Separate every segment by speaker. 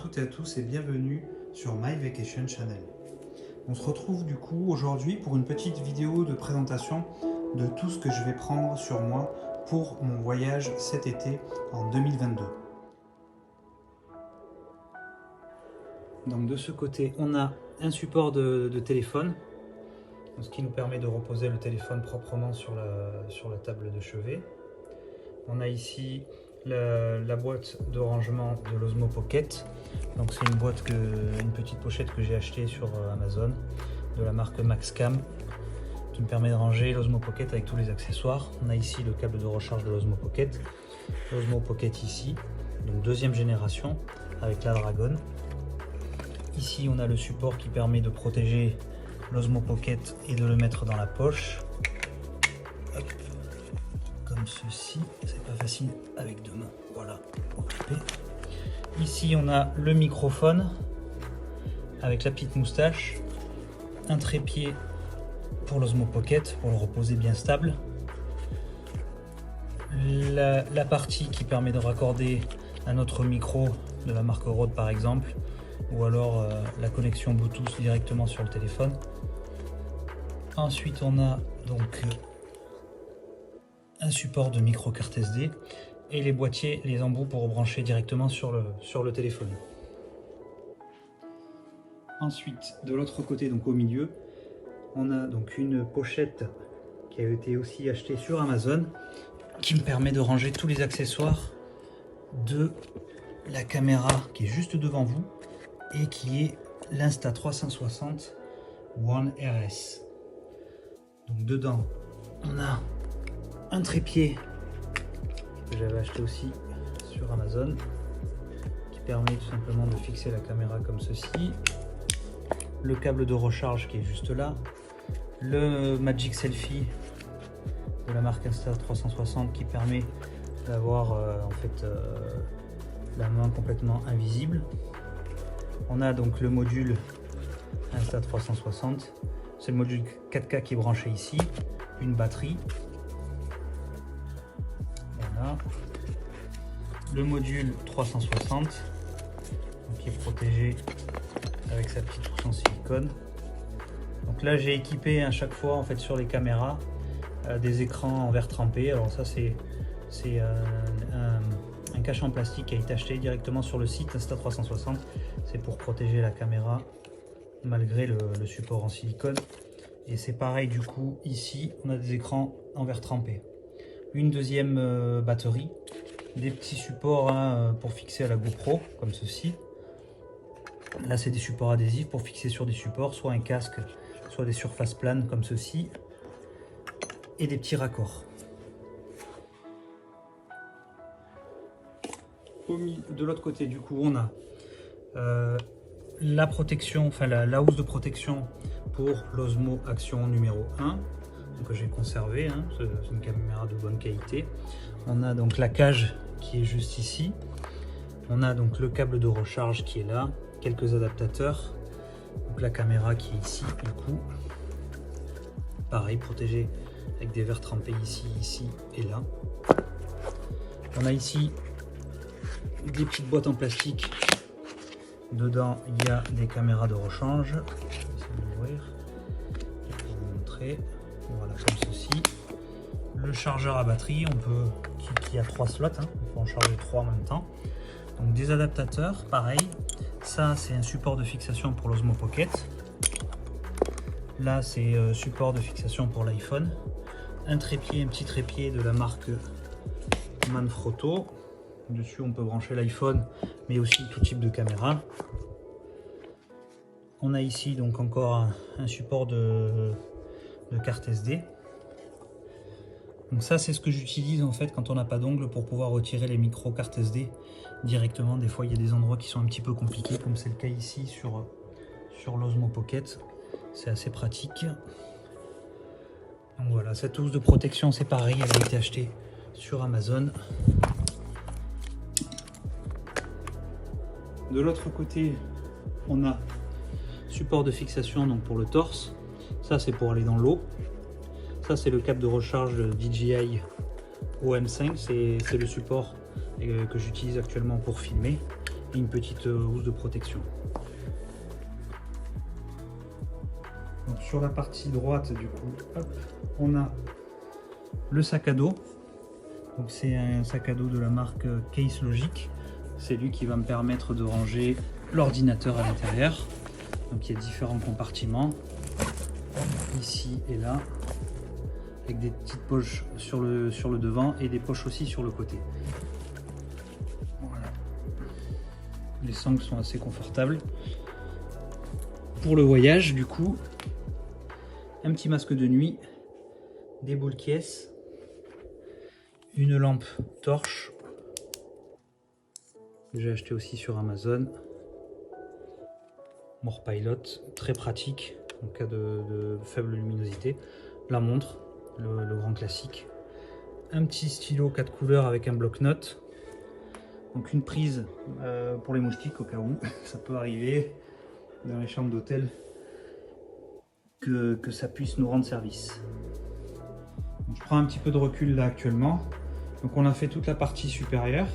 Speaker 1: toutes et à tous et bienvenue sur My Vacation Channel. On se retrouve du coup aujourd'hui pour une petite vidéo de présentation de tout ce que je vais prendre sur moi pour mon voyage cet été en 2022. Donc de ce côté, on a un support de téléphone, ce qui nous permet de reposer le téléphone proprement sur la table de chevet. On a ici la boîte de rangement de l'Osmo Pocket. Donc c'est une petite pochette que j'ai achetée sur Amazon de la marque Maxcam, qui me permet de ranger l'Osmo Pocket avec tous les accessoires. On a ici le câble de recharge de l'Osmo Pocket, l'Osmo Pocket ici, donc deuxième génération avec la Dragon. Ici on a le support qui permet de protéger l'Osmo Pocket et de le mettre dans la poche. Hop. Comme ceci, c'est pas facile avec deux mains, voilà, occupé. Ici on a le microphone avec la petite moustache, un trépied pour l'Osmo Pocket pour le reposer bien stable, la partie qui permet de raccorder un autre micro de la marque Rode par exemple, ou alors la connexion Bluetooth directement sur le téléphone. Ensuite on a donc un support de micro carte SD et les boîtiers, les embouts pour brancher directement sur le téléphone. Ensuite, de l'autre côté, donc au milieu, on a donc une pochette qui a été aussi achetée sur Amazon, qui me permet de ranger tous les accessoires de la caméra qui est juste devant vous et qui est l'Insta360 One RS. Donc dedans, on a un trépied que j'avais acheté aussi sur Amazon qui permet tout simplement de fixer la caméra comme ceci, le câble de recharge qui est juste là, le Magic Selfie de la marque Insta360 qui permet d'avoir la main complètement invisible. On a donc le module Insta360, c'est le module 4K qui est branché ici, une batterie. Voilà. Le module 360 qui est protégé avec sa petite touche en silicone. Donc là j'ai équipé à chaque fois en fait sur les caméras des écrans en verre trempé. Alors ça c'est un cachet en plastique qui a été acheté directement sur le site Insta360. C'est pour protéger la caméra malgré le support en silicone. Et c'est pareil du coup ici on a des écrans en verre trempé. Une deuxième batterie, des petits supports pour fixer à la GoPro comme ceci. Là c'est des supports adhésifs pour fixer sur des supports, soit un casque, soit des surfaces planes comme ceci, et des petits raccords. De l'autre côté du coup on a la protection, enfin la housse de protection pour l'Osmo Action numéro 1. Que j'ai conservé, c'est une caméra de bonne qualité. On a donc la cage qui est juste ici. On a donc le câble de recharge qui est là, quelques adaptateurs. Donc la caméra qui est ici, du coup. Pareil, protégée avec des verres trempés ici et là. On a ici des petites boîtes en plastique. Dedans, il y a des caméras de rechange. Je vais essayer d'ouvrir pour vous montrer. Voilà, comme ceci. Le chargeur à batterie, qui a 3 slots, on peut en charger 3 en même temps. Donc des adaptateurs, pareil. Ça, c'est un support de fixation pour l'Osmo Pocket. Là, c'est support de fixation pour l'iPhone. Un petit trépied de la marque Manfrotto. Dessus, on peut brancher l'iPhone, mais aussi tout type de caméra. On a ici donc encore un support de carte SD. Donc ça c'est ce que j'utilise en fait quand on n'a pas d'ongle pour pouvoir retirer les micro cartes SD directement. Des fois il y a des endroits qui sont un petit peu compliqués comme c'est le cas ici sur l'Osmo Pocket. C'est assez pratique. Donc voilà, cette housse de protection c'est pareil, elle a été achetée sur Amazon. De l'autre côté on a support de fixation donc pour le torse. Ça c'est pour aller dans l'eau. Ça c'est le câble de recharge DJI OM5, c'est le support que j'utilise actuellement pour filmer. et une petite housse de protection. Donc, sur la partie droite du coup, hop, on a le sac à dos. Donc c'est un sac à dos de la marque Case Logic. C'est lui qui va me permettre de ranger l'ordinateur à l'intérieur. Donc il y a différents compartiments, ici et là, avec des petites poches sur le devant et des poches aussi sur le côté. Voilà. Les sangles sont assez confortables. Pour le voyage, du coup, un petit masque de nuit, des boules caisses, une lampe torche que j'ai acheté aussi sur Amazon, More Pilot, très pratique en cas de faible luminosité, la montre, le grand classique, un petit stylo 4 couleurs avec un bloc-notes, donc une prise pour les moustiques au cas où ça peut arriver dans les chambres d'hôtel que ça puisse nous rendre service. Donc, je prends un petit peu de recul là actuellement. Donc on a fait toute la partie supérieure.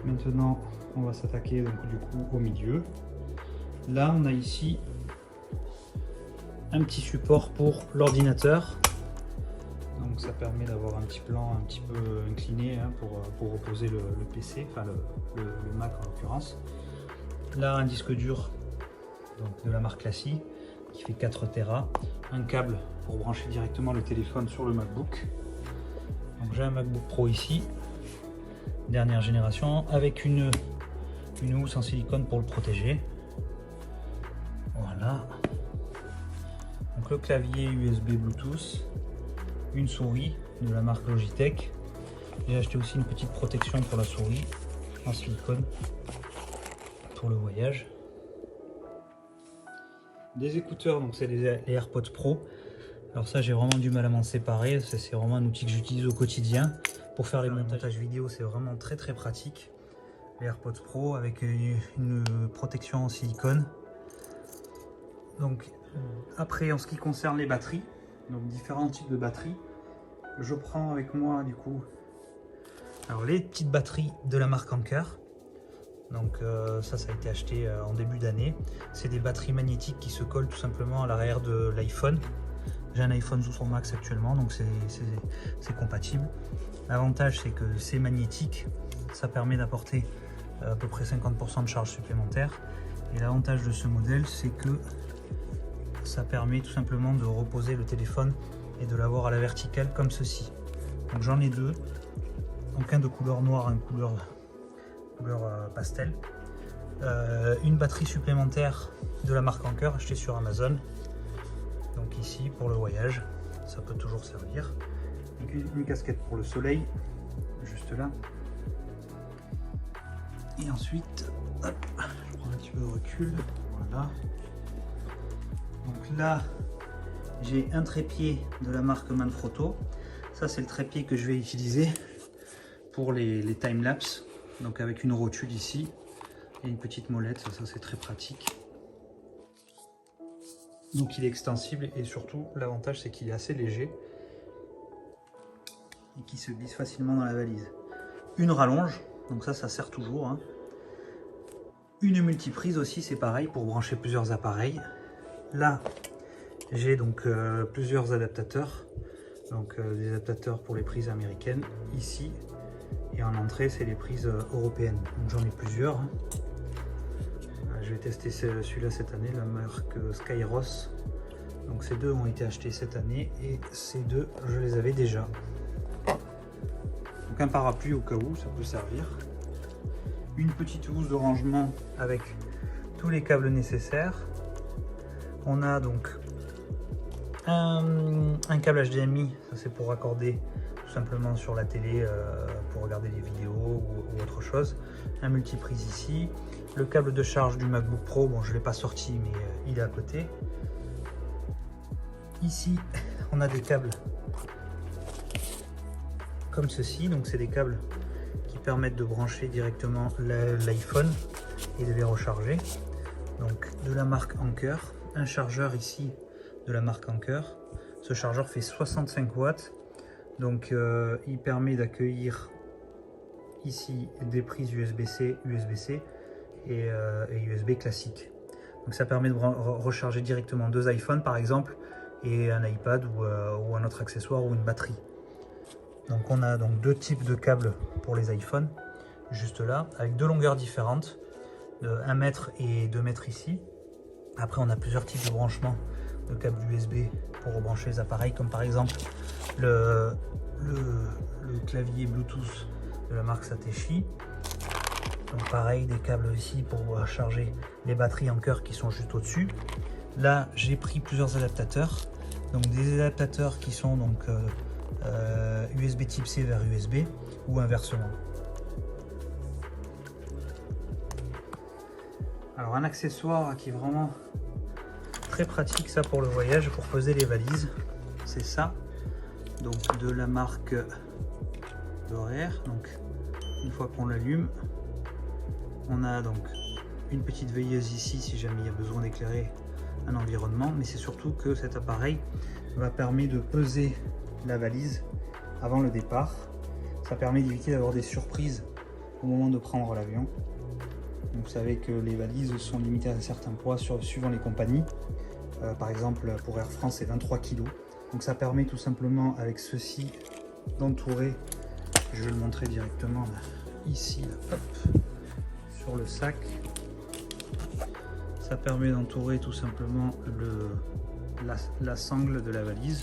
Speaker 1: Maintenant on va s'attaquer donc du coup au milieu. Là on a ici un petit support pour l'ordinateur. Donc ça permet d'avoir un petit plan un petit peu incliné hein, pour reposer le PC, enfin le Mac en l'occurrence. Là un disque dur donc, de la marque classique qui fait 4 Tera. Un câble pour brancher directement le téléphone sur le MacBook. Donc j'ai un MacBook Pro ici, dernière génération, avec une housse en silicone pour le protéger. Voilà. Donc le clavier USB Bluetooth, une souris de la marque Logitech. J'ai acheté aussi une petite protection pour la souris en silicone pour le voyage. Des écouteurs, donc c'est les AirPods Pro. Alors ça j'ai vraiment du mal à m'en séparer, c'est vraiment un outil que j'utilise au quotidien. Pour faire les montages vidéo c'est vraiment très pratique. Les AirPods Pro avec une protection en silicone. Donc après en ce qui concerne les batteries, donc différents types de batteries, je prends avec moi du coup alors les petites batteries de la marque Anker. Donc ça a été acheté en début d'année. C'est des batteries magnétiques qui se collent tout simplement à l'arrière de l'iPhone. J'ai un iPhone 12 Pro Max actuellement, donc c'est compatible. L'avantage c'est que c'est magnétique, ça permet d'apporter à peu près 50% de charge supplémentaire. Et l'avantage de ce modèle c'est que ça permet tout simplement de reposer le téléphone et de l'avoir à la verticale comme ceci. Donc j'en ai deux, donc un de couleur noire, un couleur pastel. Une batterie supplémentaire de la marque Anker achetée sur Amazon. Donc ici pour le voyage, ça peut toujours servir. Donc une casquette pour le soleil, juste là. Et ensuite, hop, je prends un petit peu de recul. Voilà. Donc là, j'ai un trépied de la marque Manfrotto. Ça c'est le trépied que je vais utiliser pour les time-lapse. Donc avec une rotule ici et une petite molette, ça c'est très pratique. Donc il est extensible et surtout l'avantage c'est qu'il est assez léger et qui se glisse facilement dans la valise. Une rallonge, donc ça sert toujours. Hein. Une multiprise aussi, c'est pareil pour brancher plusieurs appareils. Là j'ai donc plusieurs adaptateurs, donc des adaptateurs pour les prises américaines ici. Et en entrée, c'est les prises européennes. Donc j'en ai plusieurs. Je vais tester celui-là cette année, la marque Skyros. Donc ces deux ont été achetés cette année et ces deux, je les avais déjà. Donc un parapluie au cas où, ça peut servir. Une petite housse de rangement avec tous les câbles nécessaires. On a donc un câble HDMI, ça c'est pour raccorder tout simplement sur la télé pour regarder des vidéos ou autre chose. Un multiprise ici. Le câble de charge du MacBook Pro, bon je ne l'ai pas sorti mais il est à côté. Ici on a des câbles comme ceci, donc c'est des câbles qui permettent de brancher directement l'iPhone et de les recharger. Donc de la marque Anker, un chargeur ici de la marque Anker. Ce chargeur fait 65 watts. Donc il permet d'accueillir ici des prises USB-C, USB-C et USB classique. Donc ça permet de recharger directement 2 iPhones par exemple, et un iPad ou un autre accessoire ou une batterie. Donc on a donc 2 types de câbles pour les iPhones, juste là, avec 2 longueurs différentes, de 1 mètre et 2 mètres ici. Après on a plusieurs types de branchements de câbles USB pour rebrancher les appareils, comme par exemple le clavier Bluetooth de la marque Satechi. Donc pareil, des câbles ici pour charger les batteries en cœur qui sont juste au-dessus. Là, j'ai pris plusieurs adaptateurs. Donc des adaptateurs qui sont donc USB type C vers USB ou inversement. Alors un accessoire qui est vraiment très pratique, ça pour le voyage, pour poser les valises, c'est ça. Donc de la marque Horaire. Donc une fois qu'on l'allume, on a donc une petite veilleuse ici si jamais il y a besoin d'éclairer un environnement, mais c'est surtout que cet appareil va permettre de peser la valise avant le départ. Ça permet d'éviter d'avoir des surprises au moment de prendre l'avion. Donc vous savez que les valises sont limitées à un certain poids suivant les compagnies. Par exemple pour Air France c'est 23 kg. Donc ça permet tout simplement avec ceci d'entourer, je vais le montrer directement là, ici, là, hop, sur le sac. Ça permet d'entourer tout simplement la sangle de la valise.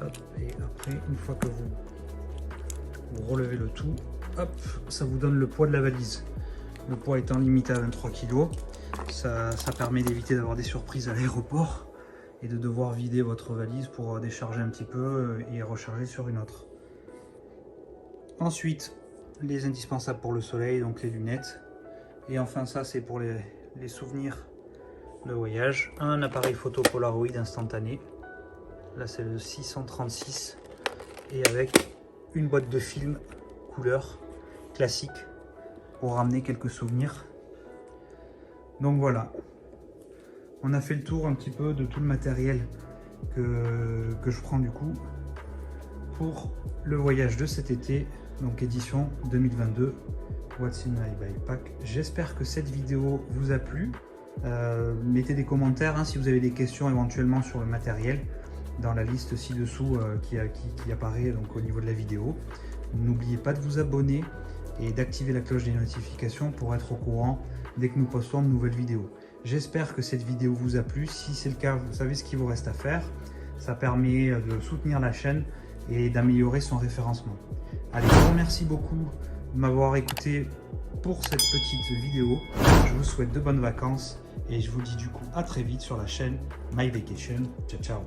Speaker 1: Hop, et après, une fois que vous relevez le tout, hop, ça vous donne le poids de la valise. Le poids étant limité à 23 kg, ça permet d'éviter d'avoir des surprises à l'aéroport et de devoir vider votre valise pour décharger un petit peu et recharger sur une autre. Ensuite, les indispensables pour le soleil, donc les lunettes. Et enfin ça c'est pour les souvenirs de voyage. Un appareil photo Polaroid instantané. Là c'est le 636. Et avec une boîte de film couleur classique pour ramener quelques souvenirs. Donc voilà. On a fait le tour un petit peu de tout le matériel que je prends du coup pour le voyage de cet été. Donc édition 2022. What's in my backpack. J'espère que cette vidéo vous a plu. Mettez des commentaires hein, si vous avez des questions éventuellement sur le matériel dans la liste ci-dessous qui apparaît donc, au niveau de la vidéo. N'oubliez pas de vous abonner et d'activer la cloche des notifications pour être au courant dès que nous postons de nouvelles vidéos. J'espère que cette vidéo vous a plu. Si c'est le cas, vous savez ce qu'il vous reste à faire. Ça permet de soutenir la chaîne et d'améliorer son référencement. Allez, je vous remercie beaucoup de m'avoir écouté pour cette petite vidéo. Je vous souhaite de bonnes vacances et je vous dis du coup à très vite sur la chaîne My Vacation. Ciao ciao.